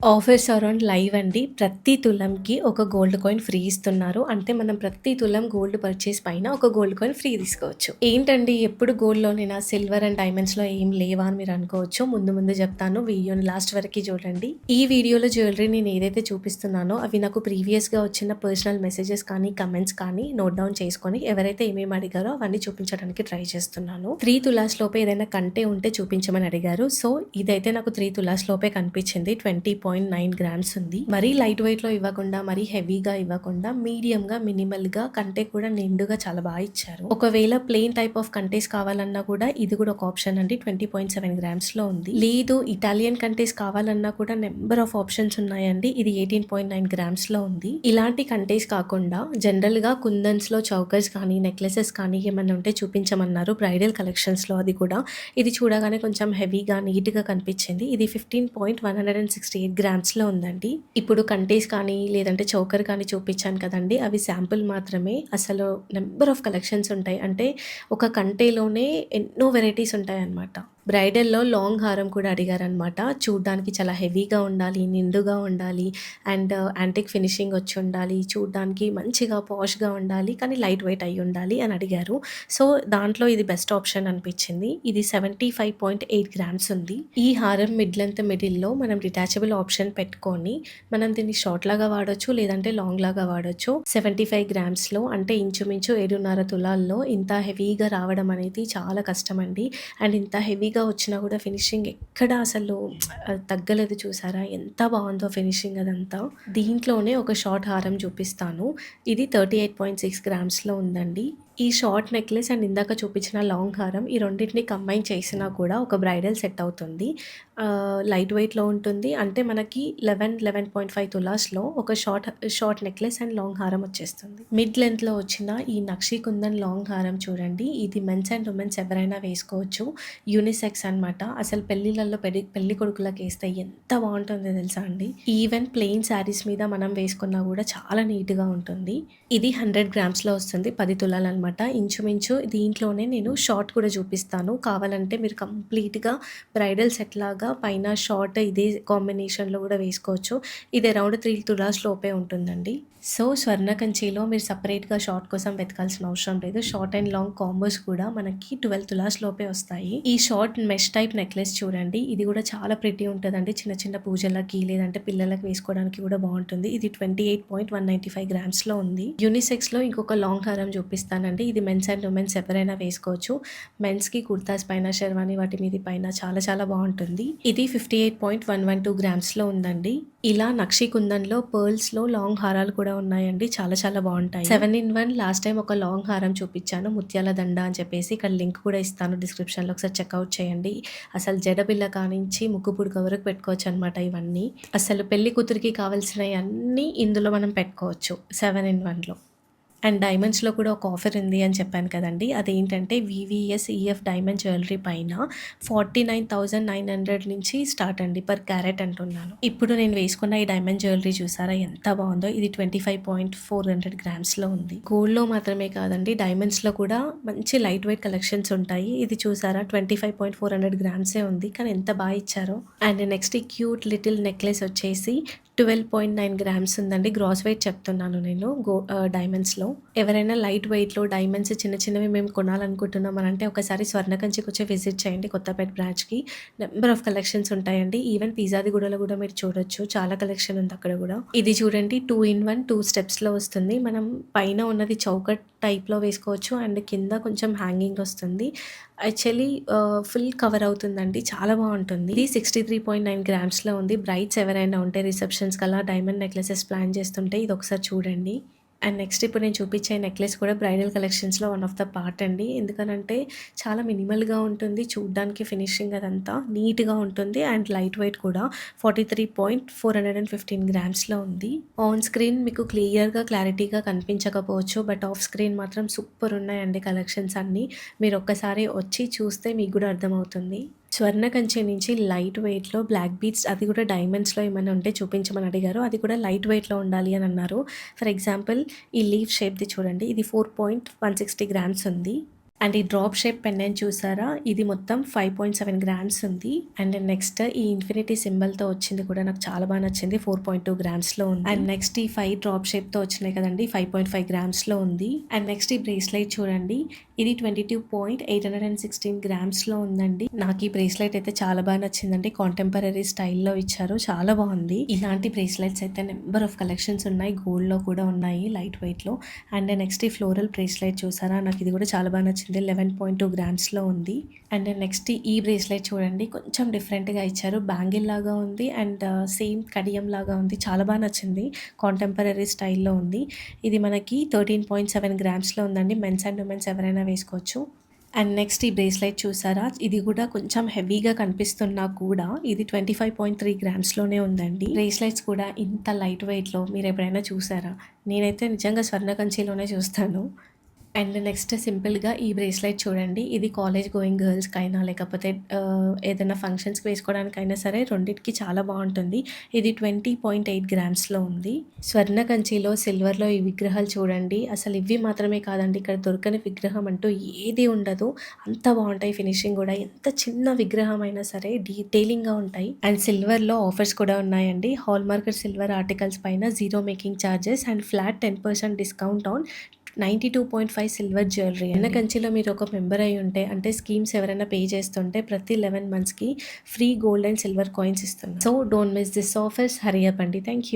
Offers around live అండి. ప్రతి తులంకి ఒక గోల్డ్ కాయిన్ ఫ్రీ ఇస్తున్నారు. అంటే మనం ప్రతి తులం గోల్డ్ పర్చేస్ పైన ఒక గోల్డ్ కాయిన్ ఫ్రీ తీసుకోవచ్చు. ఏంటండి ఎప్పుడు గోల్డ్‌లోనేనా సిల్వర్ అండ్ డైమండ్స్‌లో ఏం లేవా అని మీరు అనుకోవచ్చు. ముందు ముందు చెప్తాను. వీడియోని లాస్ట్ వరకి చూడండి. ఈ వీడియోలో జ్యువెలరీ నేను ఏదైతే చూపిస్తున్నానో అవి నాకు ప్రీవియస్‌గా వచ్చిన పర్సనల్ మెసేజెస్ కానీ, కమెంట్స్ కానీ నోట్ డౌన్ చేసుకొని ఎవరైతే ఏమేమి అడిగారో అవన్నీ చూపించడానికి ట్రై చేస్తున్నాను. 3 తులాస్ లోపే ఏదైనా కంటే ఉంటే చూపించమని అడిగారు. సో ఇదైతే నాకు 3 తులాస్ లోపే కనిపించింది. 20.9 గ్రామ్స్ ఉంది. మరీ లైట్ వెయిట్ లో ఇవ్వకుండా, మరీ హెవీగా ఇవ్వకుండా మీడియం గా, మినిమల్ గా, కంటే కూడా నిండుగా చాలా బాగా ఇచ్చారు. ఒకవేళ ప్లెయిన్ టైప్ ఆఫ్ కంటేస్ కావాలన్నా కూడా ఇది కూడా ఒక ఆప్షన్ అండి. 20.7 గ్రామ్స్ లో ఉంది. లేదు ఇటాలియన్ కంటేస్ కావాలన్నా కూడా నెంబర్ ఆఫ్ ఆప్షన్స్ ఉన్నాయండి. ఇది 18.9 గ్రామ్స్ లో ఉంది. ఇలాంటి కంటేస్ కాకుండా జనరల్ గా కుందన్స్ లో చౌకర్స్ కానీ, నెక్లెసెస్ కానీ ఏమన్నా ఉంటే చూపించమన్నారు. బ్రైడల్ కలెక్షన్స్ లో అది కూడా. ఇది చూడగానే కొంచెం హెవీగా, నీట్ గా కనిపించింది. ఇది 15.168 గ్రామ్స్‌లో ఉందండి. ఇప్పుడు కంటేస్ కానీ, లేదంటే చోకర్ కానీ చూపించాను కదండీ! అవి శాంపుల్ మాత్రమే. అసలు నంబర్ ఆఫ్ కలెక్షన్స్ ఉంటాయి. అంటే ఒక కంటేలోనే ఎన్నో వెరైటీస్ ఉంటాయన్నమాట. బ్రైడల్‌లో లాంగ్ హారం కూడా అడిగారనమాట. చూడ్డానికి చాలా హెవీగా ఉండాలి, నిండుగా ఉండాలి అండ్ యాంటిక్ ఫినిషింగ్ వచ్చి ఉండాలి. చూడ్డానికి మంచిగా పాష్‌గా ఉండాలి. కానీ లైట్ వెయిట్ అయ్యి ఉండాలి అని అడిగారు. సో, దాంట్లో ఇది బెస్ట్ ఆప్షన్ అనిపించింది. ఇది 75.8 గ్రామ్స్ ఉంది. ఈ హారం మిడ్ లెంత్ మిడిల్‌లో మనం డిటాచబుల్ ఆప్షన్ పెట్టుకొని మనం దీన్ని షార్ట్ లాగా వాడొచ్చు, లేదంటే లాంగ్ లాగా వాడొచ్చు. 75 గ్రామ్స్‌లో అంటే ఇంచుమించు 7.5 తులాల్లో ఇంత హెవీగా రావడం అనేది చాలా కష్టమండి. అండ్ ఇంత హెవీగా వచ్చినా కూడా ఫినిషింగ్ ఎక్కడ అసలు తగ్గలేదు చూసారా? ఎంత బాగుందో ఫినిషింగ్ అదంతా. దీంట్లోనే ఒక షార్ట్ హారం చూపిస్తాను. ఇది 38.6 గ్రామ్స్‌లో ఉందండి. ఈ షార్ట్ నెక్లెస్ అండ్ ఇందాక చూపించిన లాంగ్ హారం ఈ రెండిటిని కంబైన్ చేసినా కూడా ఒక బ్రైడల్ సెట్ అవుతుంది. లైట్ వెయిట్‌లో ఉంటుంది. అంటే మనకి 11.5 తులాస్‌లో ఒక షార్ట్ నెక్లెస్ అండ్ లాంగ్ హారం వచ్చేస్తుంది. మిడ్ లెంత్‌లో వచ్చిన ఈ నక్షి కుందన్ లాంగ్ హారం చూడండి. ఇది మెన్స్ అండ్ ఉమెన్స్ ఎవరైనా వేసుకోవచ్చు. యూనిసెక్స్ అనమాట. అసలు పెళ్ళిళ్ళలో పెళ్లి కొడుకులకి వేస్తే ఎంత బాగుంటుందో తెలుసా అండి. ఈవెన్ ప్లెయిన్ శారీస్ మీద మనం వేసుకున్నా కూడా చాలా నీట్‌గా ఉంటుంది. ఇది 100 గ్రామ్స్‌లో వస్తుంది. 10 తులాలు అనమాట. ఇంచుమించు దీంట్లోనే నేను షార్ట్ కూడా చూపిస్తాను. కావాలంటే మీరు కంప్లీట్‌గా బ్రైడల్ సెట్ లాగా పైన షార్ట్ ఇదే కాంబినేషన్‌లో కూడా వేసుకోవచ్చు. ఇది అరౌండ్ 3 తులాస్ లోపే ఉంటుందండి. సో, స్వర్ణ కంచిలో మీరు సెపరేట్‌గా షార్ట్ కోసం వెతకాల్సిన అవసరం లేదు. షార్ట్ అండ్ లాంగ్ కాంబోస్ కూడా మనకి 12 తులాస్ లోపే వస్తాయి. ఈ షార్ట్ మెష్ టైప్ నెక్లెస్ చూడండి. ఇది కూడా చాలా ప్రిటీ ఉంటదండి. చిన్న చిన్న పూజలకి లేదంటే పిల్లలకి వేసుకోవడానికి కూడా బాగుంటుంది. ఇది 28.195 గ్రామ్స్‌లో ఉంది. యూనిసెక్స్‌లో ఇంకొక లాంగ్ హారం చూపిస్తానండి. ఇది మెన్స్ అండ్ ఉమెన్స్ ఎవరైనా వేసుకోవచ్చు. మెన్స్‌కి కుర్తాస్ పైన, షెర్వానీ వాటి మీది పైన చాలా చాలా బాగుంటుంది. ఇది 58.112 గ్రామ్స్‌లో ఉందండి. ఇలా నక్షి కుందన్‌లో పర్ల్స్‌లో లాంగ్ హారాలు కూడా ఉన్నాయండి. చాలా చాలా బాగుంటాయి. 7 in 1 లాస్ట్ టైం ఒక లాంగ్ హారం చూపించాను. ముత్యాల దండ అని చెప్పేసి. ఇక్కడ లింక్ కూడా ఇస్తాను డిస్క్రిప్షన్‌లో. ఒకసారి చెక్‌ఔట్ చేయండి. అసలు జడబిల్ల కానించి ముక్కు పుడక వరకు పెట్టుకోవచ్చు అనమాట ఇవన్నీ. అసలు పెళ్లి కూతురికి కావాల్సినవి అన్నీ ఇందులో మనం పెట్టుకోవచ్చు 7 in 1లో. అండ్ డైమండ్స్‌లో కూడా ఒక ఆఫర్ ఉంది అని చెప్పాను కదండీ! అదేంటంటే వీవీఎస్ ఈఎఫ్ డైమండ్ జ్యువెలరీ పైన 49,900 నుంచి స్టార్ట్ అండి. పర్ క్యారెట్ అంటున్నాను. ఇప్పుడు నేను వేసుకున్న ఈ డైమండ్ జ్యువెలరీ చూసారా ఎంత బాగుందో. ఇది 25.400 గ్రామ్స్‌లో ఉంది. గోల్డ్‌లో మాత్రమే కాదండి, డైమండ్స్‌లో కూడా మంచి లైట్ వెయిట్ కలెక్షన్స్ ఉంటాయి. ఇది చూసారా 25.400 గ్రామ్సే ఉంది. కానీ ఎంత బాగా ఇచ్చారో. అండ్ నెక్స్ట్ ఈ క్యూట్ లిటిల్ నెక్లెస్ వచ్చేసి 12.9 గ్రామ్స్ ఉందండి. గ్రాస్ వెయిట్ చెప్తున్నాను నేను డైమండ్స్‌లో. ఎవరైనా లైట్ వెయిట్‌లో డైమండ్స్ చిన్న చిన్నవి మేము కొనాలనుకుంటున్నాం అనంటే ఒకసారి స్వర్ణకంచికి వచ్చి విజిట్ చేయండి కొత్తపేట బ్రాంచ్‌కి. నెంబర్ ఆఫ్ కలెక్షన్స్ ఉంటాయండి. ఈవెన్ పిజ్జాదిగూడలో కూడా మీరు చూడొచ్చు. చాలా కలెక్షన్ ఉంది అక్కడ కూడా. ఇది చూడండి 2 in 1 2 స్టెప్స్‌లో వస్తుంది. మనం పైన ఉన్నది చౌకట్ టైప్‌లో వేసుకోవచ్చు అండ్ కింద కొంచెం హ్యాంగింగ్ వస్తుంది. యాక్చువల్లీ ఫుల్ కవర్ అవుతుందండి. చాలా బాగుంటుంది. ఇది 63.9 గ్రామ్స్‌లో ఉంది. బ్రైడ్స్ ఎవరైనా ఉంటే రిసెప్షన్స్‌కి అలా డైమండ్ నెక్లెసెస్ ప్లాన్ చేస్తుంటే ఇది ఒకసారి చూడండి. అండ్ నెక్స్ట్ ఇప్పుడు నేను చూపించే నెక్లెస్ కూడా బ్రైడల్ కలెక్షన్స్‌లో వన్ ఆఫ్ ద పార్ట్ అండి. ఎందుకనంటే చాలా మినిమల్‌గా ఉంటుంది. చూడ్డానికి ఫినిషింగ్ అదంతా నీట్‌గా ఉంటుంది అండ్ లైట్ వెయిట్ కూడా. 43.415 గ్రామ్స్‌లో ఉంది. ఆన్ స్క్రీన్ మీకు క్లారిటీగా కనిపించకపోవచ్చు. బట్ ఆఫ్ స్క్రీన్ మాత్రం సూపర్ ఉన్నాయండి కలెక్షన్స్ అన్నీ. మీరు ఒక్కసారి వచ్చి చూస్తే మీకు కూడా అర్థమవుతుంది. స్వర్ణ కంచె నుంచి లైట్ వెయిట్‌లో బ్లాక్ బీడ్స్ అది కూడా డైమండ్స్‌లో ఏమైనా ఉంటే చూపించమని అడిగారు. అది కూడా లైట్ వెయిట్‌లో ఉండాలి అని అన్నారు. ఫర్ ఎగ్జాంపుల్ ఈ లీఫ్ షేప్‌ది చూడండి. ఇది 4.160 గ్రామ్స్ ఉంది. అండ్ ఈ డ్రాప్ షేప్ పెండెంట్ చూసారా? ఇది మొత్తం 5.7 గ్రామ్స్ ఉంది. అండ్ నెక్స్ట్ ఈ ఇన్ఫినిటీ సింబల్‌తో వచ్చింది కూడా నాకు చాలా బాగా నచ్చింది. 4.2 గ్రామ్స్‌లో ఉంది. అండ్ నెక్స్ట్ ఈ 5 డ్రాప్ షేప్‌తో వచ్చినాయి కదండీ! 5.5 గ్రామ్స్‌లో ఉంది. అండ్ నెక్స్ట్ ఈ బ్రేస్లెట్ చూడండి. ఇది 22.816 గ్రామ్స్‌లో ఉందండి. నాకు ఈ బ్రేస్లెట్ అయితే చాలా బాగా నచ్చిందండి. కాంటెంపరరీ స్టైల్‌లో ఇచ్చారు. చాలా బాగుంది. ఇలాంటి బ్రేస్లెట్స్ అయితే నెంబర్ ఆఫ్ కలెక్షన్స్ ఉన్నాయి. గోల్డ్‌లో కూడా ఉన్నాయి లైట్ వెయిట్‌లో. అండ్ నెక్స్ట్ ఈ ఫ్లోరల్ బ్రేస్లెట్ చూసారా? నాకు ఇది కూడా చాలా బాగా నచ్చింది. 11.2 గ్రామ్స్‌లో ఉంది. అండ్ నెక్స్ట్ ఈ బ్రేస్లెట్ చూడండి. కొంచెం డిఫరెంట్‌గా ఇచ్చారు. బ్యాంగిల్ లాగా ఉంది. అండ్ సేమ్ కడియం లాగా ఉంది. చాలా బాగా నచ్చింది. కాంటెంపరరీ స్టైల్‌లో ఉంది. ఇది మనకి 13.7 గ్రామ్స్‌లో ఉందండి. మెన్స్ అండ్ ఉమెన్స్ ఎవరైనా వేసుకోవచ్చు. అండ్ నెక్స్ట్ ఈ బ్రేస్లెట్ చూసారా? ఇది కూడా కొంచెం హెవీగా కనిపిస్తున్నా కూడా ఇది 25.3 గ్రామ్స్‌లోనే ఉందండి. బ్రేస్లెట్స్ కూడా ఇంత లైట్ వెయిట్‌లో మీరెప్పుడైనా చూసారా? నేనైతే నిజంగా స్వర్ణ కంచిలోనే చూస్తాను. అండ్ నెక్స్ట్ సింపుల్‌గా ఈ బ్రేస్లెట్ చూడండి. ఇది కాలేజ్ గోయింగ్ గర్ల్స్‌కైనా లేకపోతే ఏదైనా ఫంక్షన్స్‌కి వేసుకోవడానికైనా సరే రెండిటికి చాలా బావుంటుంది. ఇది 20.8 గ్రామ్స్‌లో ఉంది. స్వర్ణ కంచిలో, సిల్వర్‌లో ఈ విగ్రహాలు చూడండి. అసలు ఇవి మాత్రమే కాదండి. ఇక్కడ దొరకని విగ్రహం అంటూ ఏది ఉండదు. అంత బావుంటాయి ఫినిషింగ్ గూడా. ఎంత చిన్న విగ్రహం అయినా సరే డీటెయిలింగ్‌గా ఉంటాయి. అండ్ సిల్వర్‌లో ఆఫర్స్ కూడా ఉన్నాయండి. హాల్మార్క్డ్ సిల్వర్ ఆర్టికల్స్ పైన 0 making charges and flat 10% discount on 92.5 silver jewellery అండి. కంచిలో మీరు ఒక మెంబర్ అయి ఉంటే అంటే స్కీమ్స్ ఎవరైనా పే చేస్తుంటే ప్రతి 11 మంత్స్‌కి free gold and silver coins ఇస్తున్నారు. So don't miss this offers. Hurry up అండి. Thank you.